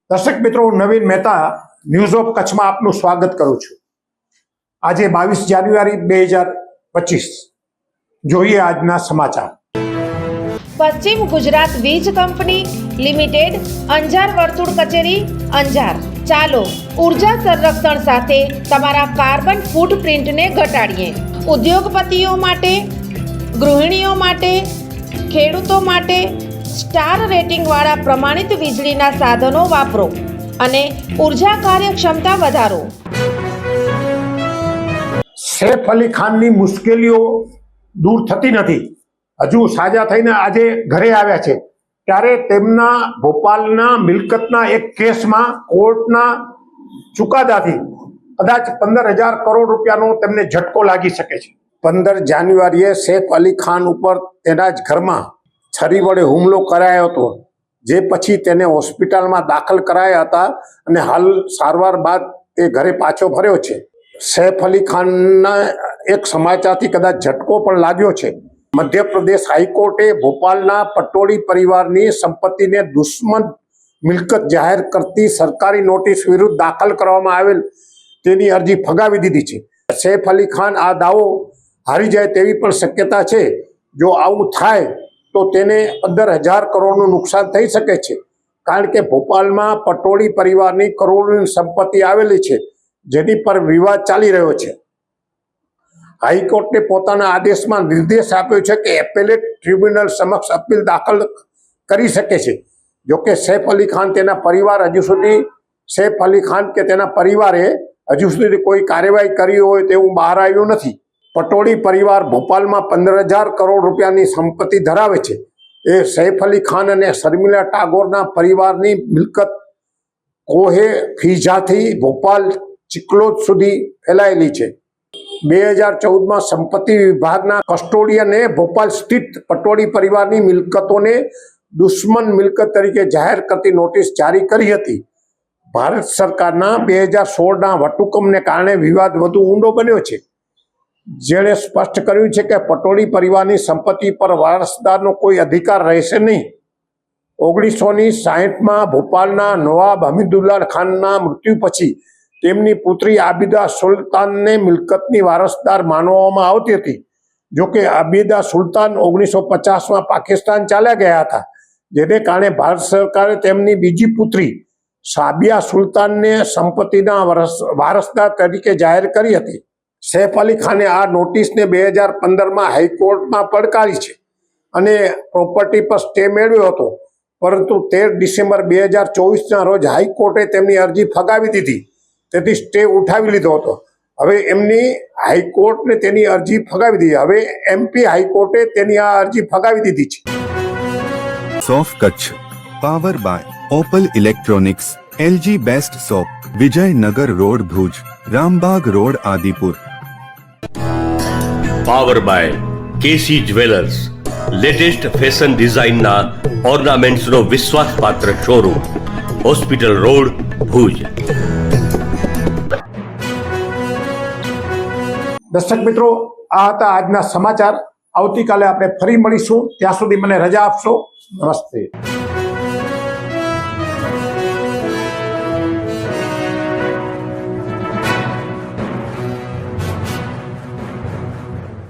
દર્શક મિત્રો, હું નવીન મહેતા ન્યૂઝ ઓફ કચ્છમાં આપનું સ્વાગત કરું છું। આજે 22 જાન્યુઆરી 2025। જોઈએ આજના સમાચાર। પશ્ચિમ ગુજરાત વીજ કંપની લિમિટેડ અંજાર વર્તુળ કચેરી અંજાર। ચાલો ઉર્જા સંરક્ષણ સાથે તમારા કાર્બન ફૂટપ્રિન્ટને ઘટાડીએ। ઉદ્યોગપતિઓ માટે, ગૃહિણીઓ માટે, ખેડૂતો માટે સ્ટાર રેટિંગવાળા પ્રમાણિત વીજળીના સાધનો વાપરો અને ઉર્જા કાર્યક્ષમતા વધારો। સૈફ અલી ખાનની મુશ્કેલીઓ દૂર થતી નથી। હજુ સાજા થઈને આજે ઘરે આવ્યા છે ત્યારે તેમના ભોપાલના મિલકતના એક કેસમાં કોર્ટના ચુકાદાથી કદાચ 15,000 કરોડ રૂપિયાનો તેમને ઝટકો લાગી શકે છે। 15 જાન્યુઆરીએ સૈફ અલી ખાન ઉપર તેના જ ઘરમાં છરી વડે હુમલો કરાયો હતો, જે પછી તેને હોસ્પિટલમાં દાખલ કરાયા હતા અને હાલ સારવાર બાદ તે ઘરે પાછો ફર્યો છે। સૈફ અલી ખાનના એક સમાચારથી કદાચ ઝટકો પણ લાગ્યો છે। મધ્યપ્રદેશ હાઈકોર્ટે ભોપાલના પટોળી પરિવારની સંપત્તિને દુશ્મન મિલકત જાહેર કરતી સરકારી નોટિસ વિરુદ્ધ દાખલ કરવામાં આવેલ તેની અરજી ફગાવી દીધી છે। સૈફ અલી ખાન આ દાવો હારી જાય તેવી પણ શક્યતા છે। જો આવું થાય તો તેને 15,000 કરોડનું નુકસાન થઈ શકે છે, કારણ કે ભોપાલમાં પટોળી પરિવારની કરોડોની સંપત્તિ આવેલી છે, જેની પર વિવાદ ચાલી રહ્યો છે। હાઈકોર્ટે પોતાના આદેશમાં નિર્દેશ આપ્યો છે કે એપેલેટ ટ્રિબ્યુનલ સમક્ષ અપીલ દાખલ કરી શકે છે। જોકે સૈફ અલી ખાન તેના પરિવાર સૈફ અલી ખાન કે તેના પરિવારે હજુ સુધી કોઈ કાર્યવાહી કરી હોય તેવું બહાર આવ્યું નથી। પટોળી પરિવાર ભોપાલમાં 15,000 કરોડ રૂપિયાની સંપત્તિ ધરાવે છે। એ સૈફ અલી ખાન અને શર્મિલા ટાગોરના પરિવારની મિલકત કોહે ફીજાથી ભોપાલ ચિકલોદ સુધી ફેલાયેલી છે। 2014માં સંપત્તિ વિભાગના કસ્ટોડિયને ભોપાલ સ્થિત પટોળી પરિવારની મિલકતોને દુશ્મન મિલકત તરીકે જાહેર કરતી નોટિસ જારી કરી હતી। ભારત સરકારના 2016ના વટહુકમને કારણે વિવાદ વધુ ઊંડો બન્યો છે, જેણે સ્પષ્ટ કર્યું છે કે પટોળી પરિવારની સંપત્તિ પર વારસદારનો કોઈ અધિકાર રહેશે નહીં। 1960માં ભોપાલના નવાબ હમીદુલ્લા ખાનના મૃત્યુ પછી તેમની પુત્રી આબિદા સુલતાનને મિલકતની વારસદાર માનવામાં આવતી હતી। જોકે આબિદા સુલતાન 1950માં પાકિસ્તાન ચાલ્યા ગયા હતા, જેને કારણે ભારત સરકારે તેમની બીજી પુત્રી સાબિયા સુલતાનને સંપત્તિના વારસદાર તરીકે જાહેર કરી હતી। સૈફ અલી ખાને આ નોટિસને 2015માં હાઈકોર્ટમાં પડકારી છે અને પ્રોપર્ટી પર સ્ટે મેળવ્યો હતો, પરંતુ 13 ડિસેમ્બર 2024ના રોજ હાઈકોર્ટે તેમની અરજી ફગાવી દીધી, તેથી સ્ટે ઉઠાવી લીધો હતો। હવે એમની હાઈકોર્ટને તેની અરજી ફગાવી દીધી। હવે એમપી હાઈકોર્ટે તેની આ અરજી ફગાવી દીધી છે। સોફ Kutch power by Opal electronics, LG best shop, Vijaynagar road Bhuj, Rambag road Adipur. Power by KC jewellers, latest fashion ડિઝાઇનના ઓર્નામેન્ટ્સનો વિશ્વાસપાત્ર શોરૂમ, હોસ્પિટલ રોડ ભુજ। દર્શક મિત્રો, આ હતા આજના સમાચાર। આવતીકાલે આપણે ફરી મળીશું, ત્યાં સુધી મને રજા આપશો। નમસ્તે।